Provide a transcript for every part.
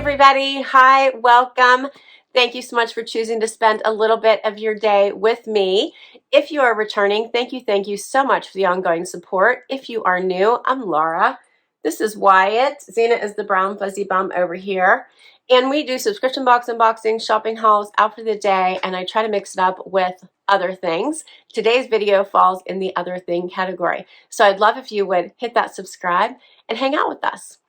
everybody. Hi, welcome. Thank you so much for choosing to spend a little bit of your day with me. If you are returning, thank you so much for the ongoing support. If you are new, I'm Laura. This is Wyatt. Zena is the brown fuzzy bum over here. And we do subscription box unboxing, shopping hauls, out for the day, and I try to mix it up with other things. Today's video falls in the other thing category. So I'd love if you would hit that subscribe and hang out with us.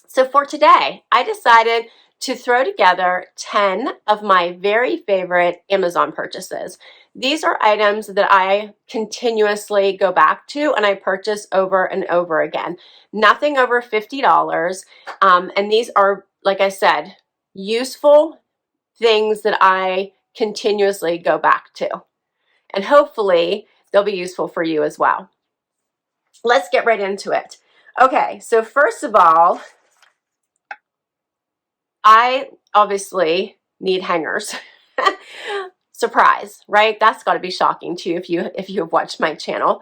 So for today, I decided to throw together 10 of my very favorite Amazon purchases. These are items that I continuously go back to and I purchase over and over again. Nothing over $50. And these are, like I said, useful things that I continuously go back to. And hopefully they'll be useful for you as well. Let's get right into it. Okay, so first of all, I obviously need hangers. Surprise, right? That's got to be shocking to you if you have watched my channel.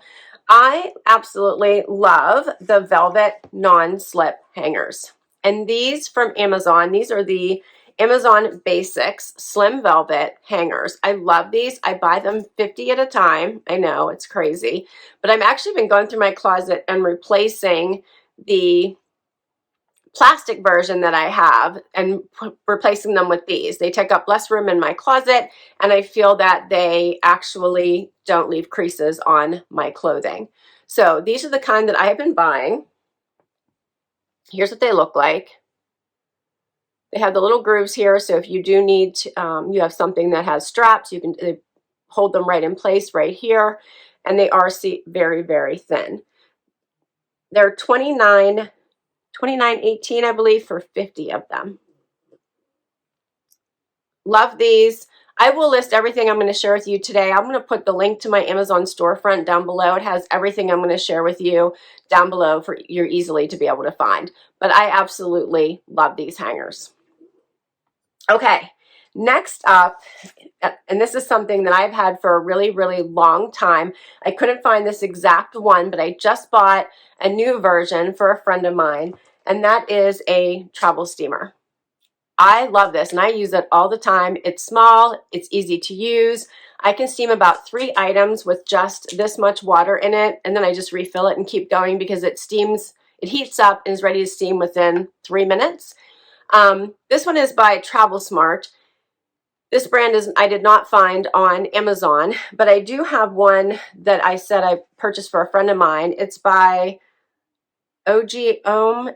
I absolutely love the velvet non-slip hangers. And these from Amazon, these are the Amazon Basics Slim Velvet hangers. I love these. I buy them 50 at a time. I know, it's crazy. But I've actually been going through my closet and replacing the plastic version that I have and replacing them with these. They take up less room in my closet, and I feel that they actually don't leave creases on my clothing. So these are the kind that I have been buying. Here's what they look like. They have the little grooves here, so if you do need to, you have something that has straps, you can hold them right in place right here, and they are very, very thin. They're $29.18, I believe, for 50 of them. Love these. I will list everything I'm going to share with you today. I'm going to put the link to my Amazon storefront down below. It has everything I'm going to share with you down below for you easily to be able to find. But I absolutely love these hangers. Okay, next up, and this is something that I've had for a really, really long time. I couldn't find this exact one, but I just bought a new version for a friend of mine, and that is a travel steamer. I love this, and I use it all the time. It's small, it's easy to use. I can steam about 3 items with just this much water in it, and then I just refill it and keep going because it steams, it heats up and is ready to steam within 3 minutes. This one is by Travel Smart. This brand I did not find on Amazon, but I do have one that I said I purchased for a friend of mine. It's by OGHOM,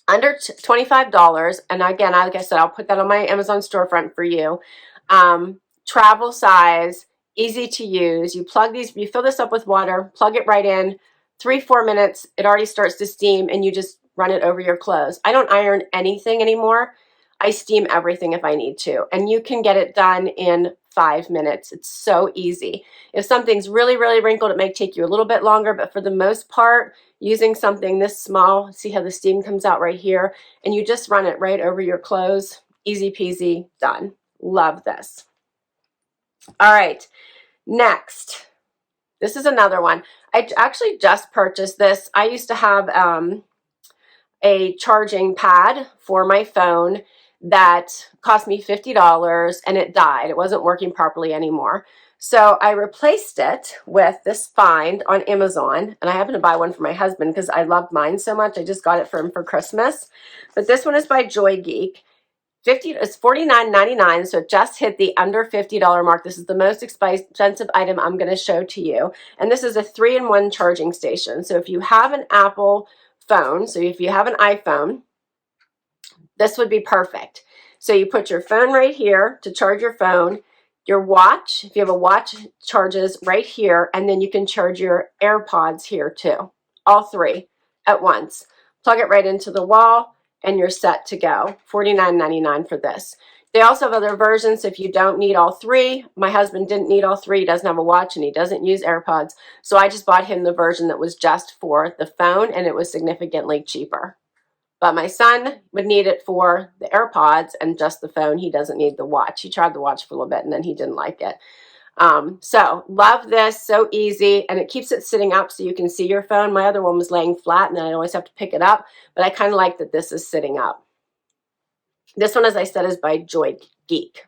under $25. And again, like I said, I'll put that on my Amazon storefront for you. Travel size, easy to use. You plug these, you fill this up with water, plug it right in, 3-4 minutes, it already starts to steam, and you just run it over your clothes. I don't iron anything anymore. I steam everything if I need to, and you can get it done in 5 minutes. It's so easy. If something's really, really wrinkled, it may take you a little bit longer, but for the most part, using something this small, see how the steam comes out right here, and you just run it right over your clothes. Easy peasy, done. Love this. All right, next. This is another one. I actually just purchased this. I used to have a charging pad for my phone that cost me $50, and it died. It wasn't working properly anymore. So I replaced it with this find on Amazon, and I happened to buy one for my husband because I loved mine so much. I just got it for him for Christmas. But this one is by Joy Geek. It's $49.99, so it just hit the under $50 mark. This is the most expensive item I'm going to show to you. And this is a 3-in-1 charging station. So if you have an Apple phone, so if you have an iPhone, this would be perfect. So you put your phone right here to charge your phone. Your watch, if you have a watch, charges right here, and then you can charge your AirPods here too. All 3 at once. Plug it right into the wall, and you're set to go. $49.99 for this. They also have other versions if you don't need all 3. My husband didn't need all 3. He doesn't have a watch, and he doesn't use AirPods. So I just bought him the version that was just for the phone, and it was significantly cheaper. But my son would need it for the AirPods and just the phone. He doesn't need the watch. He tried the watch for a little bit, and then he didn't like it. So love this, so easy, and it keeps it sitting up so you can see your phone. My other one was laying flat and then I always have to pick it up, but I kind of like that this is sitting up. This one, as I said, is by Joy Geek.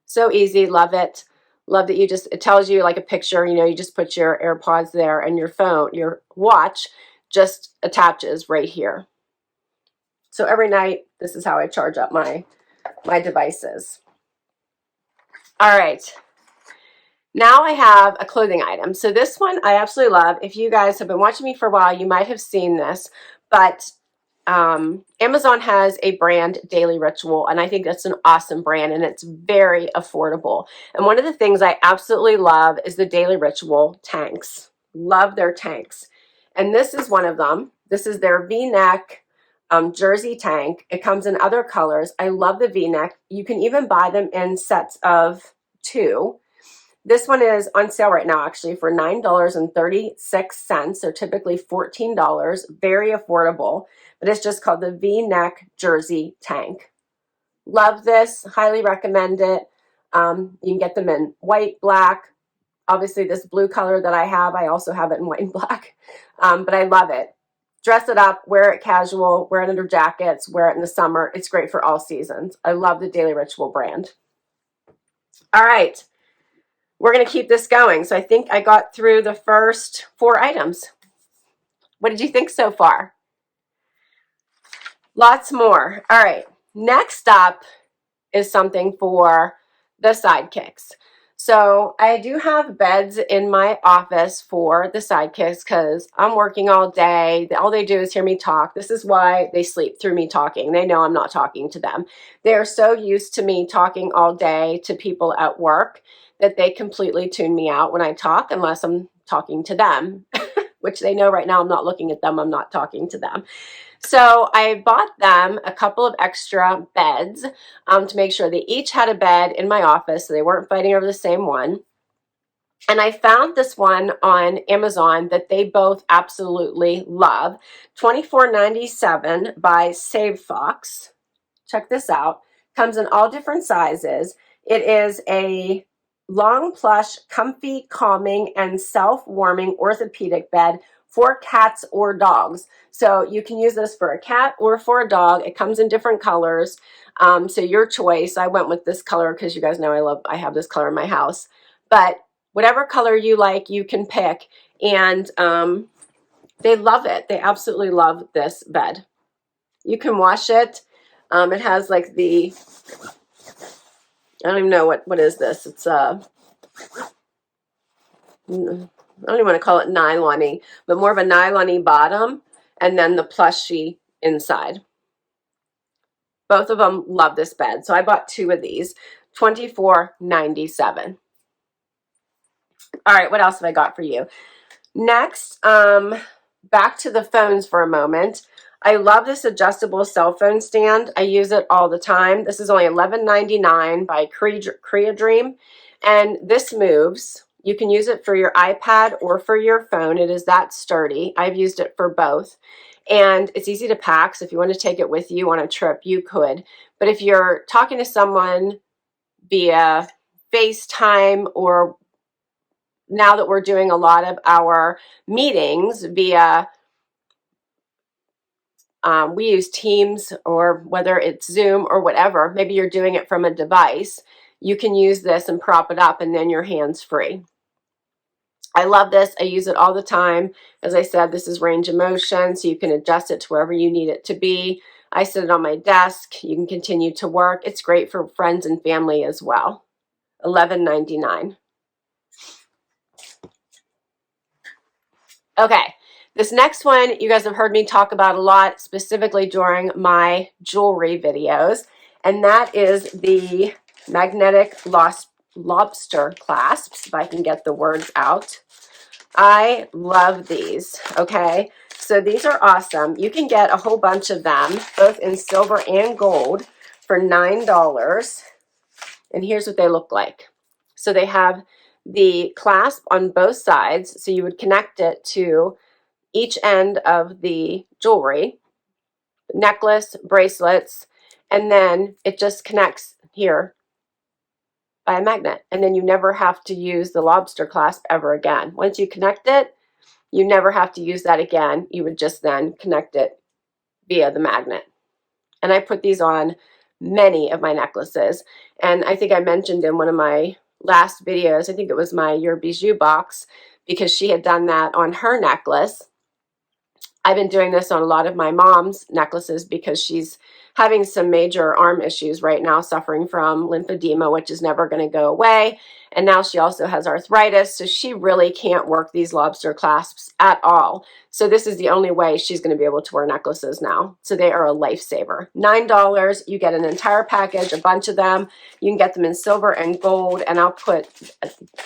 So easy, love it. Love that it tells you like a picture, you just put your AirPods there and your phone, your watch just attaches right here. So every night, this is how I charge up my devices. All right. Now I have a clothing item. So this one I absolutely love. If you guys have been watching me for a while, you might have seen this, but Amazon has a brand, Daily Ritual, and I think that's an awesome brand, and it's very affordable. And one of the things I absolutely love is the Daily Ritual tanks. Love their tanks. And this is one of them. This is their V-neck jersey tank. It comes in other colors. I love the V-neck. You can even buy them in sets of 2. This one is on sale right now, actually, for $9.36. They're typically $14. Very affordable, but it's just called the V-neck jersey tank. Love this. Highly recommend it. You can get them in white, black. Obviously, this blue color that I have, I also have it in white and black, but I love it. Dress it up, wear it casual, wear it under jackets, wear it in the summer. It's great for all seasons. I love the Daily Ritual brand. All right. We're going to keep this going. So I think I got through the first 4 items. What did you think so far? Lots more. All right. Next up is something for the sidekicks. So I do have beds in my office for the sidekicks because I'm working all day. All they do is hear me talk. This is why they sleep through me talking. They know I'm not talking to them. They're so used to me talking all day to people at work that they completely tune me out when I talk unless I'm talking to them, which they know right now I'm not looking at them. I'm not talking to them. So I bought them a couple of extra beds to make sure they each had a bed in my office so they weren't fighting over the same one. And I found this one on Amazon that they both absolutely love. $24.97 by Save Fox. Check this out. Comes in all different sizes. It is a long plush, comfy, calming, and self-warming orthopedic bed for cats or dogs. So you can use this for a cat or for a dog. It comes in different colors. So your choice. I went with this color because you guys know I have this color in my house. But whatever color you like, you can pick. And they love it. They absolutely love this bed. You can wash it. It has like I don't even know what is this. It's I don't even want to call it nylon-y, but more of a nylon-y bottom and then the plushy inside. Both of them love this bed. So I bought 2 of these, $24.97. All right, what else have I got for you? Next, back to the phones for a moment. I love this adjustable cell phone stand. I use it all the time. This is only $11.99 by Korea Dream, and this moves. You can use it for your iPad or for your phone. It is that sturdy. I've used it for both, and it's easy to pack, so if you want to take it with you on a trip, you could. But if you're talking to someone via FaceTime, or now that we're doing a lot of our meetings via we use Teams, or whether it's Zoom or whatever, maybe you're doing it from a device, you can use this and prop it up and then your hands free. I love this. I use it all the time. As I said, this is range of motion, so you can adjust it to wherever you need it to be. I sit it on my desk. You can continue to work. It's great for friends and family as well. $11.99. Okay. This next one, you guys have heard me talk about a lot, specifically during my jewelry videos, and that is the magnetic lobster clasps, if I can get the words out. I love these, okay? So these are awesome. You can get a whole bunch of them, both in silver and gold, for $9, and here's what they look like. So they have the clasp on both sides, so you would connect it to each end of the jewelry, necklace, bracelets, and then it just connects here by a magnet. And then you never have to use the Lobster clasp ever again. Once you connect it, you never have to use that again. You would just then connect it via the magnet. And I put these on many of my necklaces. And I think I mentioned in one of my last videos, I think it was my Your Bijou box, because she had done that on her necklace. I've been doing this on a lot of my mom's necklaces because she's having some major arm issues right now, suffering from lymphedema, which is never going to go away. And now she also has arthritis, so she really can't work these Lobster clasps at all. So this is the only way she's going to be able to wear necklaces now. So they are a lifesaver. $9, you get an entire package, a bunch of them. You can get them in silver and gold, and I'll put,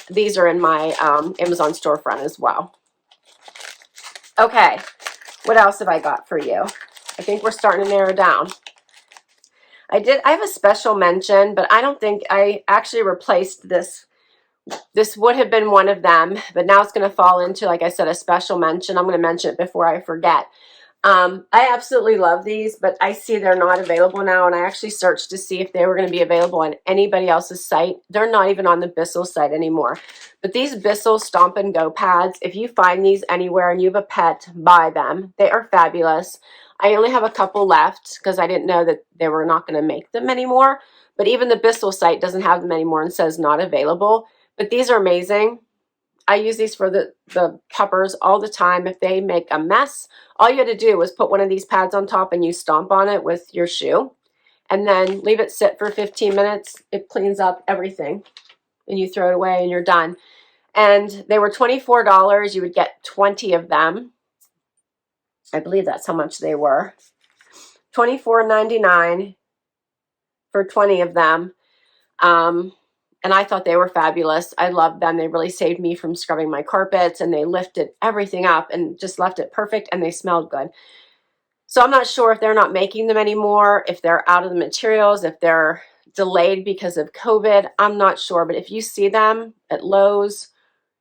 these are in my Amazon storefront as well. Okay. What else have I got for you? I think we're starting to narrow down. I have a special mention, but I don't think I actually replaced this. This would have been one of them, but now it's going to fall into, like I said, a special mention. I'm going to mention it before I forget. I absolutely love these, but I see they're not available now, and I actually searched to see if they were going to be available on anybody else's site. They're not even on the Bissell site anymore. But these Bissell Stomp and Go pads, if you find these anywhere and you have a pet, buy them. They are fabulous. I only have a couple left because I didn't know that they were not going to make them anymore. But even the Bissell site doesn't have them anymore and says not available. But these are amazing. I use these for the puppers all the time. If they make a mess, all you had to do was put one of these pads on top and you stomp on it with your shoe. And then leave it sit for 15 minutes. It cleans up everything. And you throw it away and you're done. And they were $24. You would get 20 of them. I believe that's how much they were. $24.99 for 20 of them. And I thought they were fabulous. I loved them. They really saved me from scrubbing my carpets, and they lifted everything up and just left it perfect, and they smelled good. So I'm not sure if they're not making them anymore, if they're out of the materials, if they're delayed because of COVID. I'm not sure, but if you see them at Lowe's,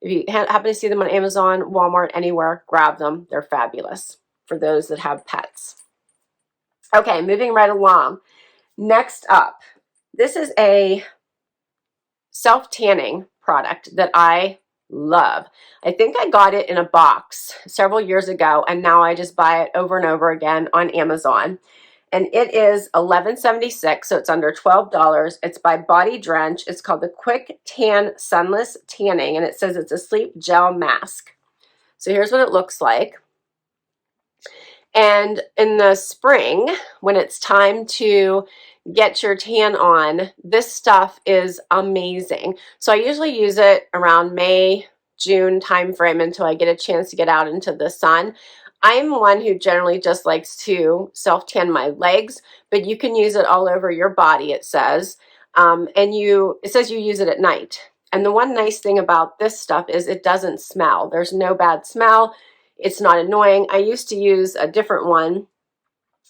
if you happen to see them on Amazon, Walmart, anywhere, grab them. They're fabulous for those that have pets. Okay, moving right along. Next up, this is a self-tanning product that I love. I think I got it in a box several years ago, and now I just buy it over and over again on Amazon. And it is $11.76, so it's under $12. It's by Body Drench. It's called the Quick Tan Sunless Tanning, and it says it's a sleep gel mask. So here's what it looks like. And in the spring, when it's time to get your tan on, this stuff is amazing. So I usually use it around May, June timeframe until I get a chance to get out into the sun. I'm one who generally just likes to self-tan my legs, but you can use it all over your body, it says. It says you use it at night. And the one nice thing about this stuff is it doesn't smell. There's no bad smell. It's not annoying. I used to use a different one,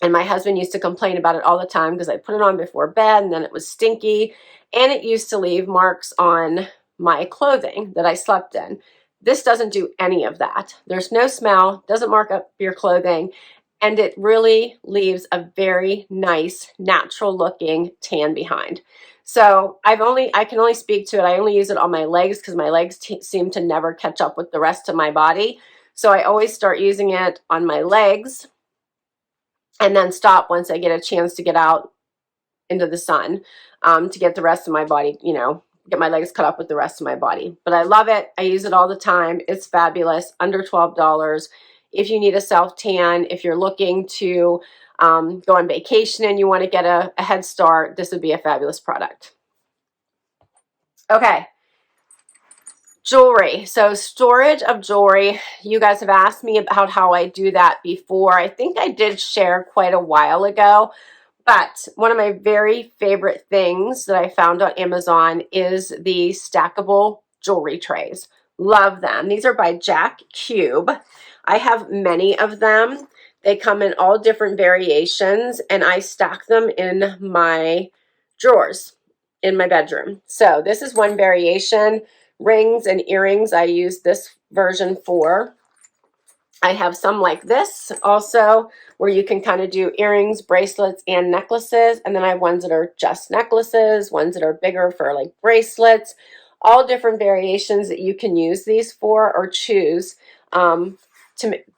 and my husband used to complain about it all the time because I put it on before bed and then it was stinky, and it used to leave marks on my clothing that I slept in. This doesn't do any of that. There's no smell, doesn't mark up your clothing, and it really leaves a very nice, natural looking tan behind. So I can only speak to it. I only use it on my legs because my legs seem to never catch up with the rest of my body. So I always start using it on my legs and then stop once I get a chance to get out into the sun to get the rest of my body, get my legs cut up with the rest of my body. But I love it. I use it all the time. It's fabulous. Under $12. If you need a self-tan, if you're looking to go on vacation and you want to get a head start, this would be a fabulous product. Okay. Jewelry. So storage of jewelry. You guys have asked me about how I do that before. I think I did share quite a while ago, but one of my very favorite things that I found on Amazon is the stackable jewelry trays. Love them. These are by Jack Cube. I have many of them. They come in all different variations, and I stack them in my drawers in my bedroom. So this is one variation. Rings and earrings, I use this version for. I have some like this also, where you can kind of do earrings, bracelets, and necklaces. And then I have ones that are just necklaces, ones that are bigger for like bracelets, all different variations that you can use these for or choose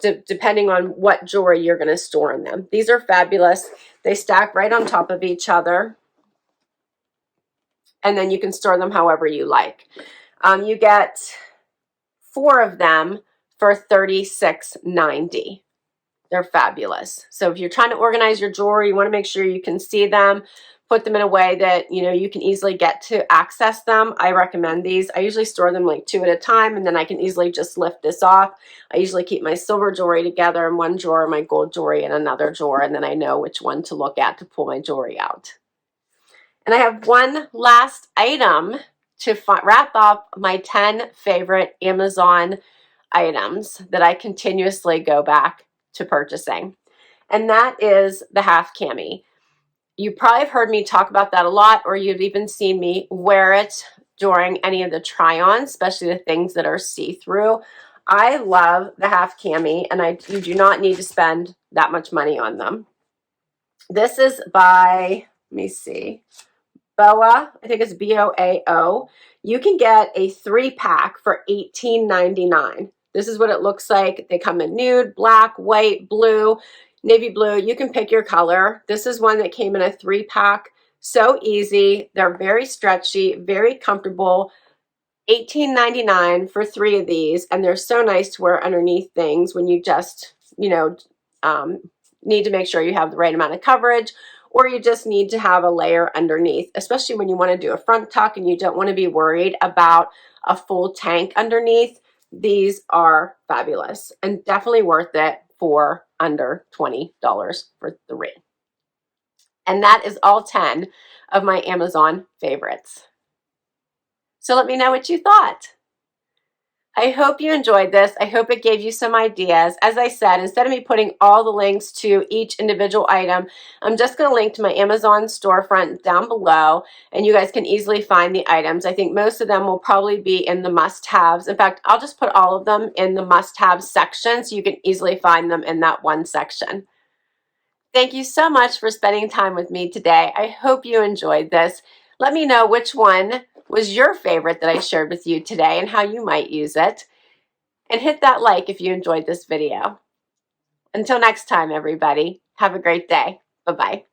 depending on what jewelry you're going to store in them. These are fabulous. They stack right on top of each other. And then you can store them however you like. You get 4 of them for $36.90. They're fabulous. So if you're trying to organize your jewelry, you want to make sure you can see them, put them in a way that you can easily get to access them. I recommend these. I usually store them like 2 at a time, and then I can easily just lift this off. I usually keep my silver jewelry together in one drawer, my gold jewelry in another drawer, and then I know which one to look at to pull my jewelry out. And I have one last item to wrap up my 10 favorite Amazon items that I continuously go back to purchasing. And that is the half cami. You probably have heard me talk about that a lot, or you've even seen me wear it during any of the try-ons, especially the things that are see-through. I love the half cami, and you do not need to spend that much money on them. This is by, let me see, Boa, I think it's B-O-A-O. You can get a 3-pack for $18.99. This is what it looks like. They come in nude, black, white, blue, navy blue. You can pick your color. This is one that came in a 3-pack. So easy. They're very stretchy, very comfortable. $18.99 for 3 of these, and they're so nice to wear underneath things when you just, need to make sure you have the right amount of coverage, or you just need to have a layer underneath, especially when you want to do a front tuck and you don't want to be worried about a full tank underneath. These are fabulous and definitely worth it for under $20 for 3. And that is all 10 of my Amazon favorites. So let me know what you thought. I hope you enjoyed this. I hope it gave you some ideas. As I said, instead of me putting all the links to each individual item, I'm just going to link to my Amazon storefront down below, and you guys can easily find the items. I think most of them will probably be in the must-haves. In fact, I'll just put all of them in the must-have section so you can easily find them in that one section. Thank you so much for spending time with me today. I hope you enjoyed this. Let me know which one was your favorite that I shared with you today and how you might use it. And hit that like if you enjoyed this video. Until next time, everybody, have a great day. Bye-bye.